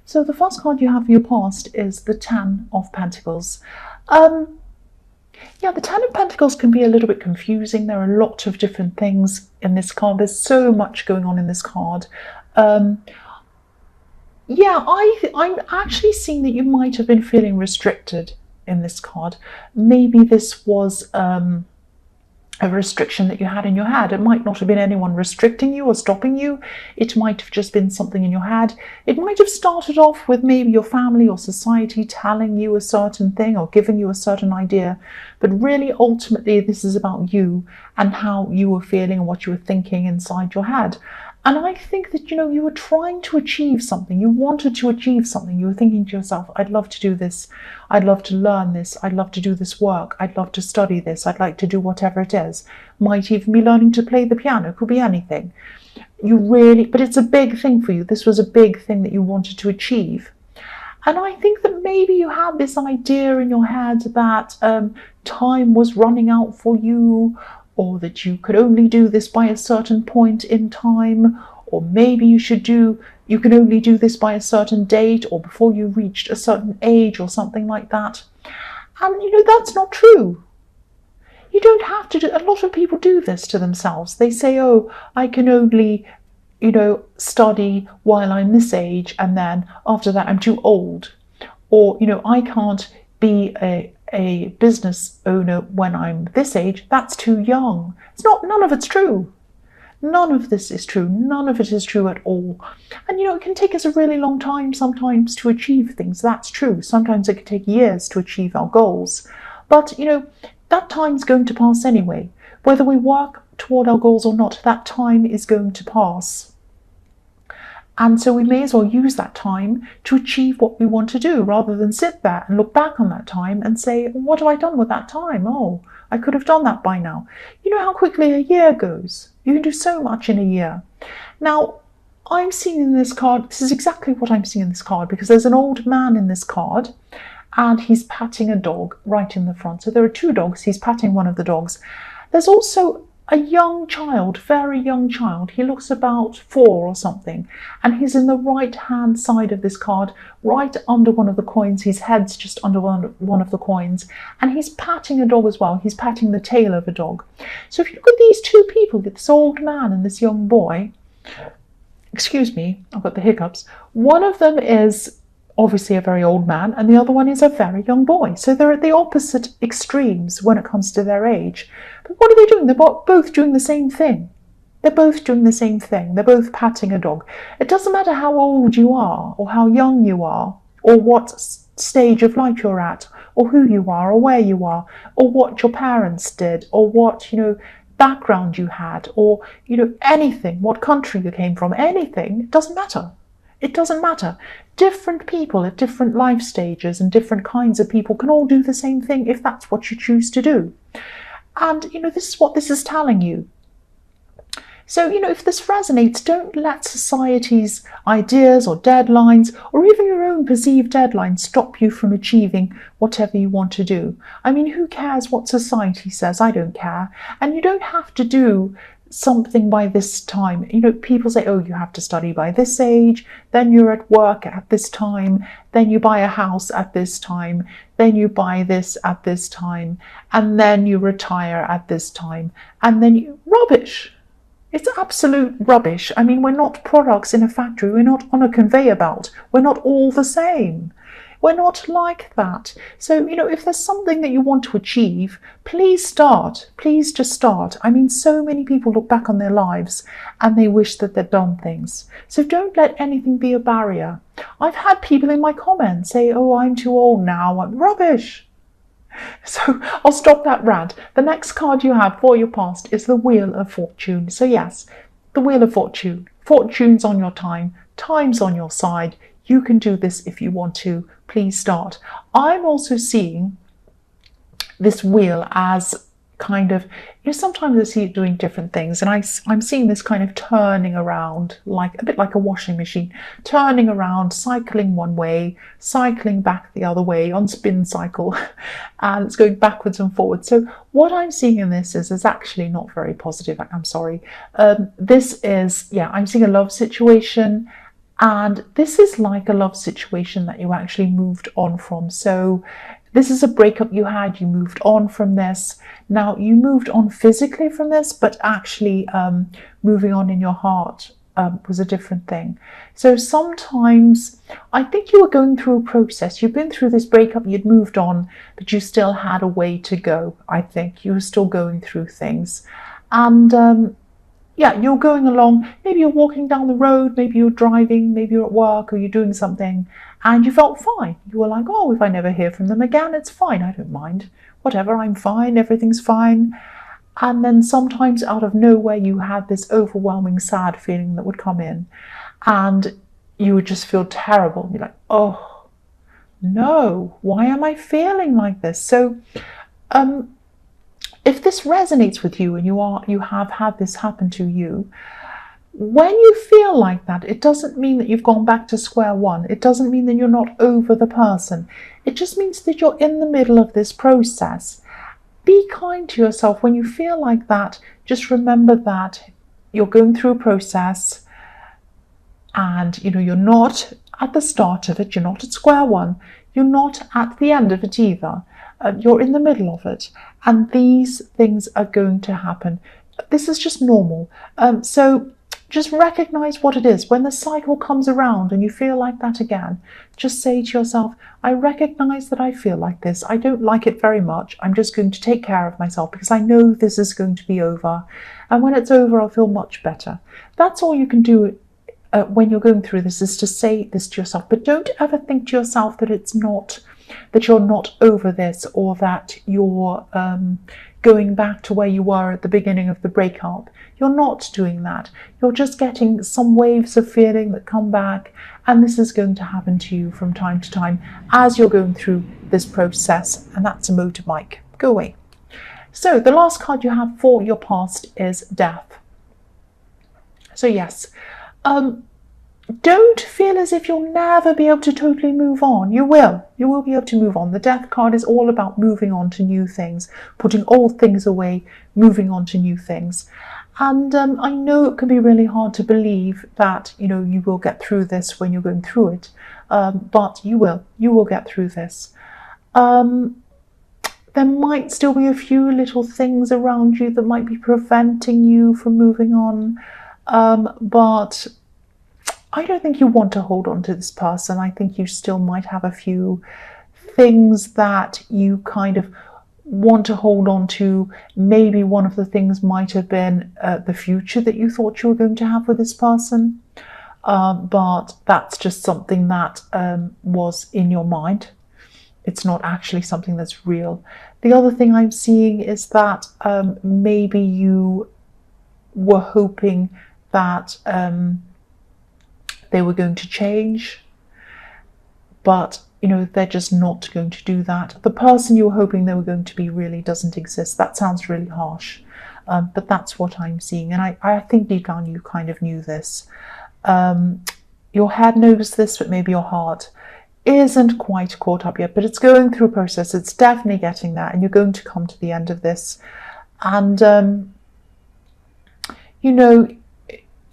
So the first card you have for your past is the Ten of Pentacles. Um, yeah, the Ten of Pentacles can be a little bit confusing. There are a lot of different things in this card. There's so much going on in this card. Um, yeah, I'm actually seeing that you might have been feeling restricted in this card. Maybe this was a restriction that you had in your head. It might not have been anyone restricting you or stopping you. It might have just been something in your head. It might have started off with maybe your family or society telling you a certain thing or giving you a certain idea. But really, ultimately, this is about you and how you were feeling and what you were thinking inside your head. And I think that, you were trying to achieve something. You wanted to achieve something. You were thinking to yourself, I'd love to do this. I'd love to learn this. I'd love to do this work. I'd love to study this. I'd like to do whatever it is. Might even be learning to play the piano. It could be anything. But it's a big thing for you. This was a big thing that you wanted to achieve. And I think that maybe you had this idea in your head that time was running out for you, or that you could only do this by a certain point in time, or maybe you can only do this by a certain date or before you reached a certain age or something like that. And that's not true. You don't have to do. A lot of people do this to themselves. They say, oh, I can only study while I'm this age, and then after that I'm too old. Or I can't be a business owner when I'm this age. That's too young. None of it's true. None of this is true. None of it is true at all. And it can take us a really long time sometimes to achieve things. That's true. Sometimes it can take years to achieve our goals. But that time's going to pass anyway. Whether we work toward our goals or not, that time is going to pass. And so we may as well use that time to achieve what we want to do, rather than sit there and look back on that time and say, what have I done with that time? Oh, I could have done that by now. You know how quickly a year goes. You can do so much in a year. Now, I'm seeing in this card, this is exactly what I'm seeing in this card, because there's an old man in this card and he's patting a dog right in the front. So there are two dogs. He's patting one of the dogs. There's also a young child, very young child. He looks about 4 or something, and he's in the right hand side of this card, right under one of the coins. His head's just under one of the coins, and he's patting a dog as well. He's patting the tail of a dog. So if you look at these two people, this old man and this young boy, excuse me, I've got the hiccups. One of them is obviously a very old man, and the other one is a very young boy. So they're at the opposite extremes when it comes to their age. But what are they doing? They're both doing the same thing. They're both doing the same thing. They're both patting a dog. It doesn't matter how old you are, or how young you are, or what stage of life you're at, or who you are, or where you are, or what your parents did, or what, background you had, or, anything, what country you came from, anything. It doesn't matter. It doesn't matter. Different people at different life stages and different kinds of people can all do the same thing if that's what you choose to do. And, this is what this is telling you. So, if this resonates, don't let society's ideas or deadlines, or even your own perceived deadlines, stop you from achieving whatever you want to do. I mean, who cares what society says? I don't care. And you don't have to do something by this time. People say, oh, you have to study by this age, then you're at work at this time, then you buy a house at this time, then you buy this at this time, and then you retire at this time, and then rubbish. It's absolute rubbish. I mean, we're not products in a factory. We're not on a conveyor belt. We're not all the same. We're not like that. So, if there's something that you want to achieve, please start. Please just start. I mean, so many people look back on their lives and they wish that they'd done things. So don't let anything be a barrier. I've had people in my comments say, oh, I'm too old now. I'm rubbish. So I'll stop that rant. The next card you have for your past is the Wheel of Fortune. So yes, the Wheel of Fortune. Fortune's on your time. Time's on your side. You can do this if you want to. Please start. I'm also seeing this wheel as kind of, sometimes I see it doing different things, and I'm seeing this kind of turning around, like a bit like a washing machine, turning around, cycling one way, cycling back the other way on spin cycle, and it's going backwards and forwards. So what I'm seeing in this is actually not very positive. I'm sorry. This is, I'm seeing a love situation, And this is like a love situation that you actually moved on from. So this is a breakup you had, you moved on from this. Now, you moved on physically from this, but actually moving on in your heart was a different thing. So sometimes I think you were going through a process. You've been through this breakup, you'd moved on, but you still had a way to go. I think you were still going through things. And yeah, you're going along, maybe you're walking down the road, maybe you're driving, maybe you're at work or you're doing something, and you felt fine. You were like, oh, if I never hear from them again, it's fine, I don't mind. Whatever, I'm fine, everything's fine. And then sometimes out of nowhere, you had this overwhelming sad feeling that would come in, and you would just feel terrible. You're like, oh, no, why am I feeling like this? So, if this resonates with you and you have had this happen to you, when you feel like that, it doesn't mean that you've gone back to square one. It doesn't mean that you're not over the person. It just means that you're in the middle of this process. Be kind to yourself. When you feel like that, just remember that you're going through a process, and you're not at the start of it. You're not at square one. You're not at the end of it either. You're in the middle of it, and these things are going to happen. This is just normal. So just recognize what it is. When the cycle comes around and you feel like that again, just say to yourself, I recognize that I feel like this. I don't like it very much. I'm just going to take care of myself because I know this is going to be over. And when it's over, I'll feel much better. That's all you can do when you're going through this, is to say this to yourself. But don't ever think to yourself that you're not over this, or that you're going back to where you were at the beginning of the breakup. You're not doing that. You're just getting some waves of feeling that come back, and this is going to happen to you from time to time as you're going through this process, and that's a motorbike. Go away. So the last card you have for your past is death. So yes, don't feel as if you'll never be able to totally move on. You will be able to move on. The death card is all about moving on to new things, putting old things away, moving on to new things. And I know it can be really hard to believe that, you will get through this when you're going through it. But you will get through this. There might still be a few little things around you that might be preventing you from moving on. But I don't think you want to hold on to this person. I think you still might have a few things that you kind of want to hold on to. Maybe one of the things might have been the future that you thought you were going to have with this person. But that's just something that was in your mind. It's not actually something that's real. The other thing I'm seeing is that maybe you were hoping that they were going to change, but they're just not going to do that. The person you were hoping they were going to be really doesn't exist. That sounds really harsh, but that's what I'm seeing, and I think deep down you kind of knew this. Your head knows this, but maybe your heart isn't quite caught up yet, but it's going through a process. It's definitely getting there, and you're going to come to the end of this. And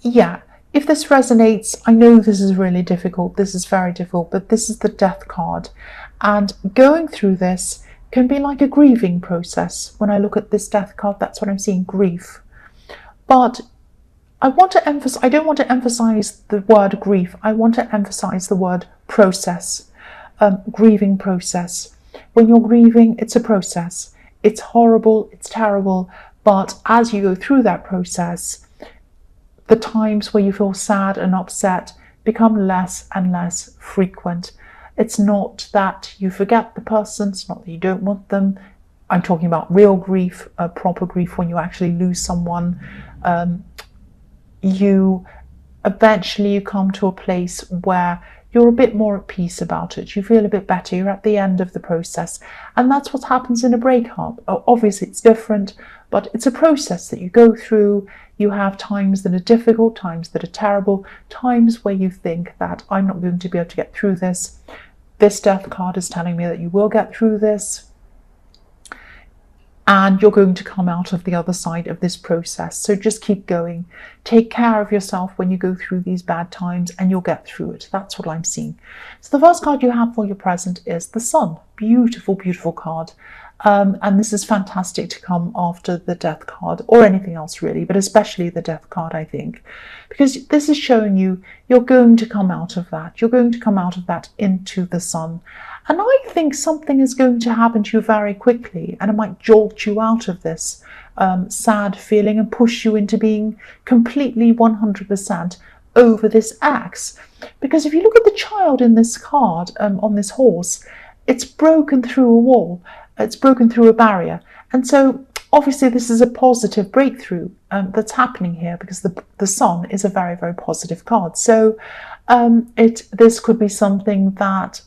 yeah, if this resonates, I know this is really difficult. This is very difficult, but this is the death card. And going through this can be like a grieving process. When I look at this death card, that's what I'm seeing, grief. But I don't want to emphasize the word grief. I want to emphasize the word process, grieving process. When you're grieving, it's a process. It's horrible, it's terrible, but as you go through that process, the times where you feel sad and upset become less and less frequent. It's not that you forget the person, it's not that you don't want them. I'm talking about real grief, proper grief, when you actually lose someone. You eventually come to a place where you're a bit more at peace about it. You feel a bit better. You're at the end of the process. And that's what happens in a breakup. Obviously, it's different, but it's a process that you go through. You have times that are difficult, times that are terrible, times where you think that I'm not going to be able to get through this. This death card is telling me that you will get through this. and you're going to come out of the other side of this process. So just keep going. Take care of yourself when you go through these bad times, and you'll get through it. That's what I'm seeing. So the first card you have for your present is the Sun. Beautiful, beautiful card. And this is fantastic to come after the Death card, or anything else really, but especially the Death card, I think, because this is showing you you're going to come out of that. You're going to come out of that into the Sun. And I think something is going to happen to you very quickly, and it might jolt you out of this sad feeling and push you into being completely 100% over this X. Because if you look at the child in this card, on this horse, it's broken through a wall. It's broken through a barrier. And so obviously this is a positive breakthrough that's happening here, because the Sun is a very, very positive card. So this could be something that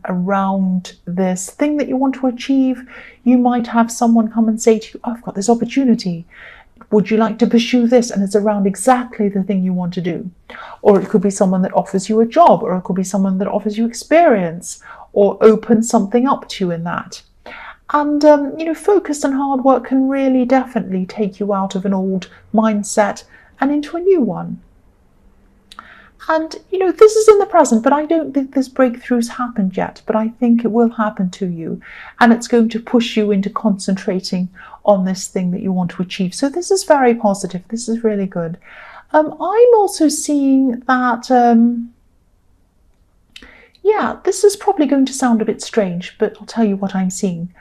around this thing that you want to achieve, you might have someone come and say to you, oh, I've got this opportunity. Would you like to pursue this? And it's around exactly the thing you want to do. Or it could be someone that offers you a job, or it could be someone that offers you experience, or opens something up to you in that. And, focus and hard work can really definitely take you out of an old mindset and into a new one. And, this is in the present, but I don't think this breakthrough's happened yet, but I think it will happen to you. And it's going to push you into concentrating on this thing that you want to achieve. So this is very positive. This is really good. I'm also seeing that, this is probably going to sound a bit strange, but I'll tell you what I'm seeing.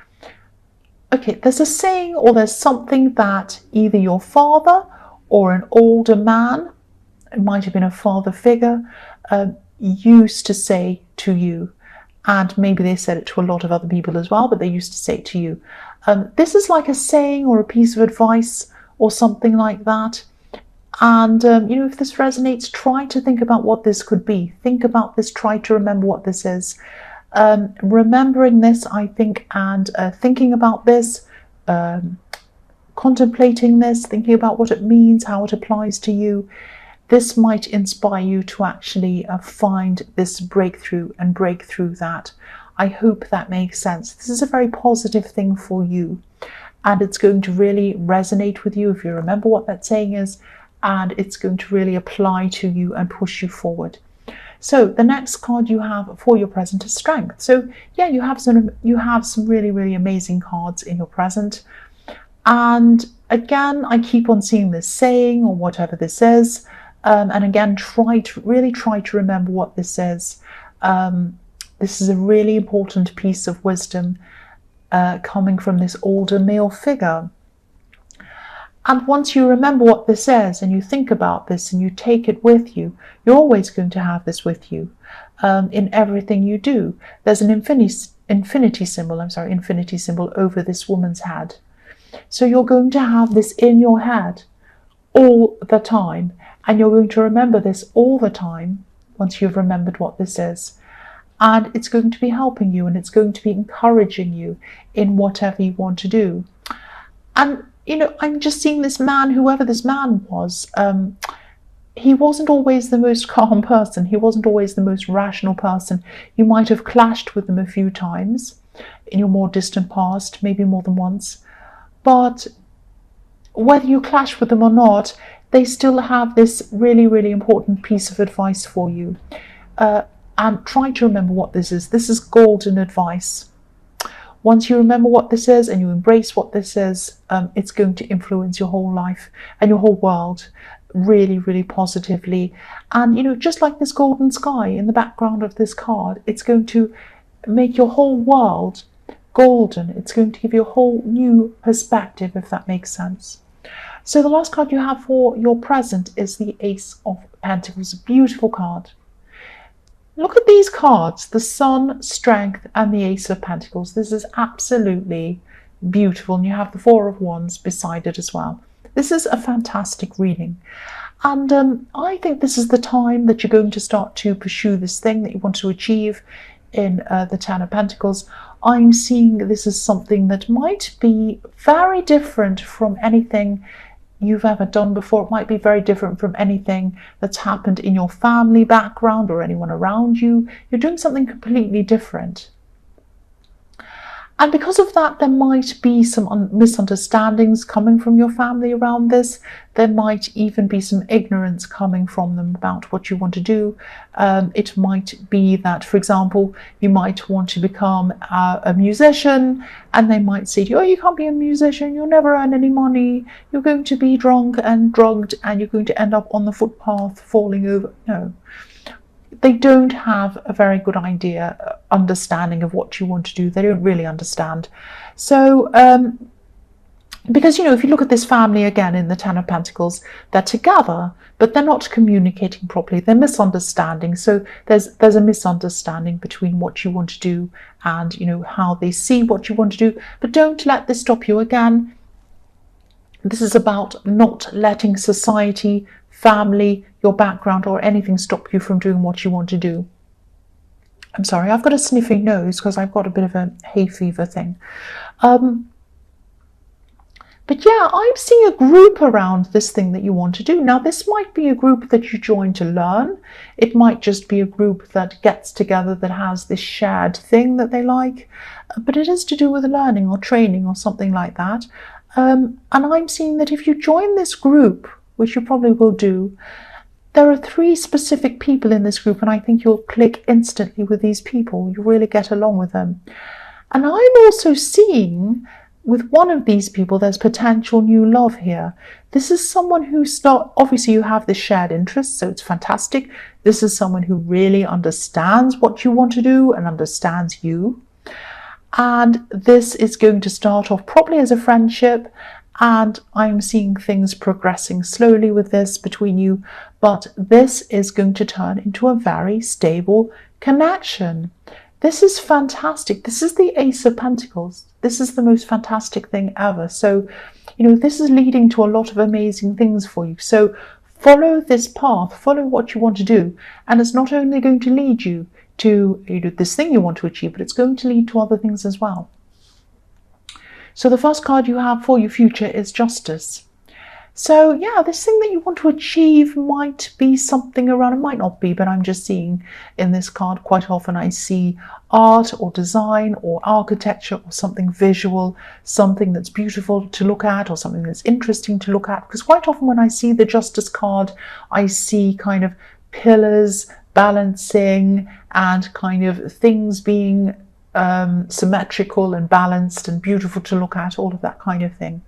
Okay, there's a saying, or there's something that either your father or an older man, it might have been a father figure, used to say to you, and maybe they said it to a lot of other people as well, but they used to say it to you. This is like a saying or a piece of advice or something like that. And, if this resonates, try to think about what this could be. Think about this, try to remember what this is. Remembering this, I think, and thinking about this, contemplating this, thinking about what it means, how it applies to you, this might inspire you to actually find this breakthrough and break through that. I hope that makes sense. This is a very positive thing for you, and it's going to really resonate with you if you remember what that saying is, and it's going to really apply to you and push you forward. So the next card you have for your present is Strength. So yeah, you have some really, really amazing cards in your present. And again, I keep on seeing this saying or whatever this is. And again, try to remember what this is. This is a really important piece of wisdom coming from this older male figure. And once you remember what this is, and you think about this, and you take it with you, you're always going to have this with you in everything you do. There's an infinity symbol over this woman's head. So you're going to have this in your head all the time, and you're going to remember this all the time once you've remembered what this is. And it's going to be helping you, and it's going to be encouraging you in whatever you want to do. And I'm just seeing this man, whoever this man was, he wasn't always the most calm person. He wasn't always the most rational person. You might have clashed with them a few times in your more distant past, maybe more than once. But whether you clash with them or not, they still have this really, really important piece of advice for you. And try to remember what this is. This is golden advice. Once you remember what this is and you embrace what this is, it's going to influence your whole life and your whole world really, really positively. And, just like this golden sky in the background of this card, it's going to make your whole world golden. It's going to give you a whole new perspective, if that makes sense. So the last card you have for your present is the Ace of Pentacles, a beautiful card. Look at these cards, the Sun, Strength, and the Ace of Pentacles. This is absolutely beautiful. And you have the Four of Wands beside it as well. This is a fantastic reading. And I think this is the time that you're going to start to pursue this thing that you want to achieve in the Ten of Pentacles. I'm seeing this as something that might be very different from anything you've ever done before. It might be very different from anything that's happened in your family background or anyone around you. You're doing something completely different. And because of that, there might be some misunderstandings coming from your family around this. There might even be some ignorance coming from them about what you want to do. It might be that, for example, you might want to become a musician, and they might say to you, oh, you can't be a musician, you'll never earn any money, you're going to be drunk and drugged, and you're going to end up on the footpath falling over. No. They don't have a very good understanding of what you want to do. They don't really understand. So, because, if you look at this family again in the Ten of Pentacles, they're together, but they're not communicating properly. They're misunderstanding. So there's a misunderstanding between what you want to do and, how they see what you want to do. But don't let this stop you. Again, this is about not letting society, family, your background or anything stop you from doing what you want to do. I'm sorry, I've got a sniffy nose because I've got a bit of a hay fever thing. But yeah, I'm seeing a group around this thing that you want to do. Now, this might be a group that you join to learn. It might just be a group that gets together that has this shared thing that they like. But it is to do with learning or training or something like that. And I'm seeing that if you join this group, which you probably will do, there are 3 specific people in this group, and I think you'll click instantly with these people. You really get along with them. And I'm also seeing with one of these people, there's potential new love here. This is someone who obviously you have this shared interest, so it's fantastic. This is someone who really understands what you want to do and understands you. And this is going to start off probably as a friendship, and I'm seeing things progressing slowly with this between you, but this is going to turn into a very stable connection. This is fantastic. This is the Ace of Pentacles. This is the most fantastic thing ever. So, this is leading to a lot of amazing things for you. So follow this path, follow what you want to do. And it's not only going to lead you to this thing you want to achieve, but it's going to lead to other things as well. So the first card you have for your future is Justice. So yeah, this thing that you want to achieve might be something around, it might not be, but I'm just seeing in this card quite often I see art or design or architecture or something visual, something that's beautiful to look at or something that's interesting to look at. Because quite often when I see the Justice card, I see kind of pillars balancing and kind of things being symmetrical and balanced and beautiful to look at, all of that kind of thing.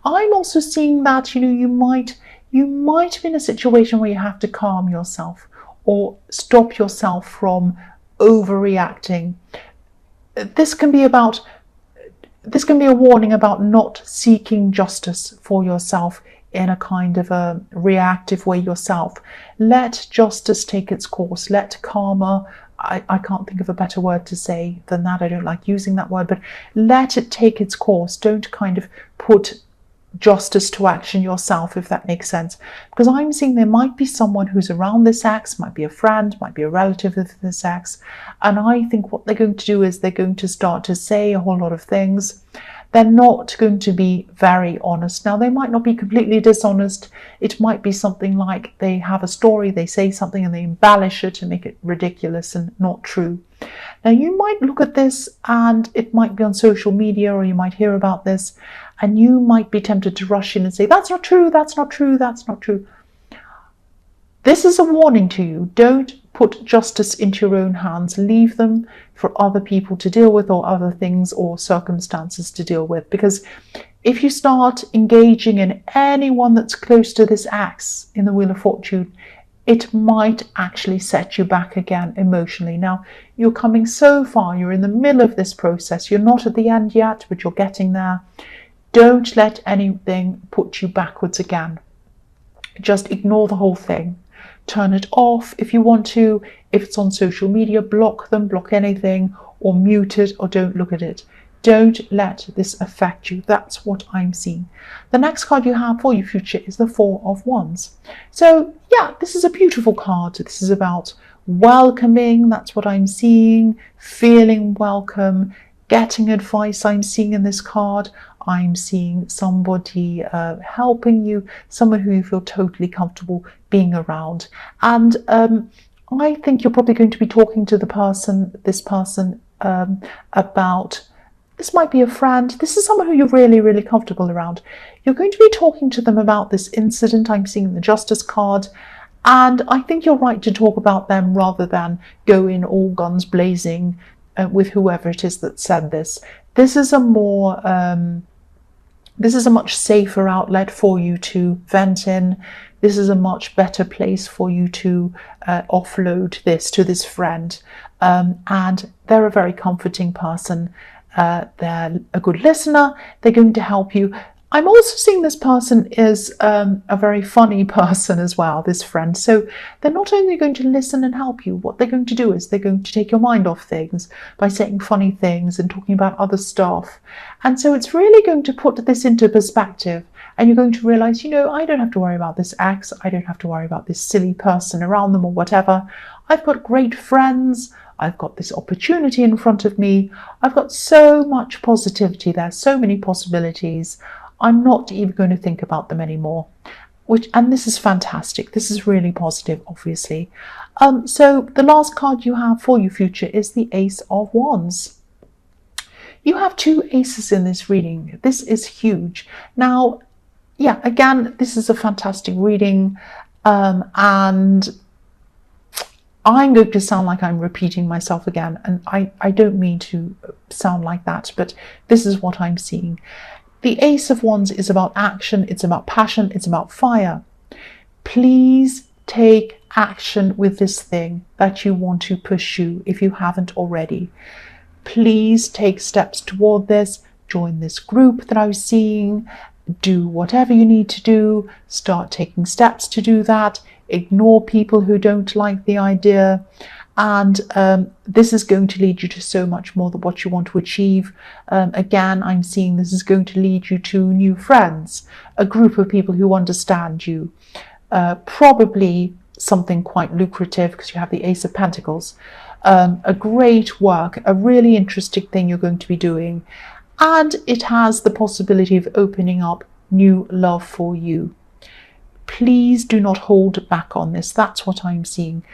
I'm also seeing that you might be in a situation where you have to calm yourself or stop yourself from overreacting. This can be a warning about not seeking justice for yourself in a kind of a reactive way yourself. Let justice take its course. Let karma, I can't think of a better word to say than that. I don't like using that word, but let it take its course. Don't kind of put justice to action yourself, if that makes sense. Because I'm seeing there might be someone who's around this ex, might be a friend, might be a relative of this ex. And I think what they're going to do is they're going to start to say a whole lot of things. They're not going to be very honest. Now, they might not be completely dishonest. It might be something like they have a story, they say something and they embellish it to make it ridiculous and not true. Now, you might look at this and it might be on social media or you might hear about this and you might be tempted to rush in and say, that's not true, that's not true, that's not true. This is a warning to you. Don't put justice into your own hands. Leave them for other people to deal with or other things or circumstances to deal with. Because if you start engaging in anyone that's close to this axe in the Wheel of Fortune, it might actually set you back again emotionally. Now, you're coming so far. You're in the middle of this process. You're not at the end yet, but you're getting there. Don't let anything put you backwards again. Just ignore the whole thing. Turn it off if you want to. If it's on social media, block them, block anything, or mute it, or don't look at it. Don't let this affect you. That's what I'm seeing. The next card you have for your future is the Four of Wands. So yeah, this is a beautiful card. This is about welcoming. That's what I'm seeing. Feeling welcome. Getting advice I'm seeing in this card. I'm seeing somebody helping you, someone who you feel totally comfortable being around. And I think you're probably going to be talking to this person about This might be a friend. This is someone who you're really, really comfortable around. You're going to be talking to them about this incident. I'm seeing the Justice card. And I think you're right to talk about them rather than go in all guns blazing with whoever it is that said this. This is a more, this is a much safer outlet for you to vent in. This is a much better place for you to offload this to this friend. And they're a very comforting person. They're a good listener. They're going to help you. I'm also seeing this person is a very funny person as well, this friend. So they're not only going to listen and help you, what they're going to do is they're going to take your mind off things by saying funny things and talking about other stuff. And so it's really going to put this into perspective. And you're going to realize, I don't have to worry about this ex. I don't have to worry about this silly person around them or whatever. I've got great friends. I've got this opportunity in front of me. I've got so much positivity there, so many possibilities. I'm not even going to think about them anymore. And this is fantastic. This is really positive, obviously. So the last card you have for your future is the Ace of Wands. You have 2 aces in this reading. This is huge. Now, yeah, again, this is a fantastic reading. And I'm going to sound like I'm repeating myself again. And I don't mean to sound like that, but this is what I'm seeing. The Ace of Wands is about action. It's about passion. It's about fire. Please take action with this thing that you want to pursue if you haven't already. Please take steps toward this. Join this group that I was seeing. Do whatever you need to do. Start taking steps to do that. Ignore people who don't like the idea. And this is going to lead you to so much more than what you want to achieve. Again, I'm seeing this is going to lead you to new friends, a group of people who understand you, probably something quite lucrative because you have the Ace of Pentacles, a great work, a really interesting thing you're going to be doing. And it has the possibility of opening up new love for you. Please do not hold back on this. That's what I'm seeing.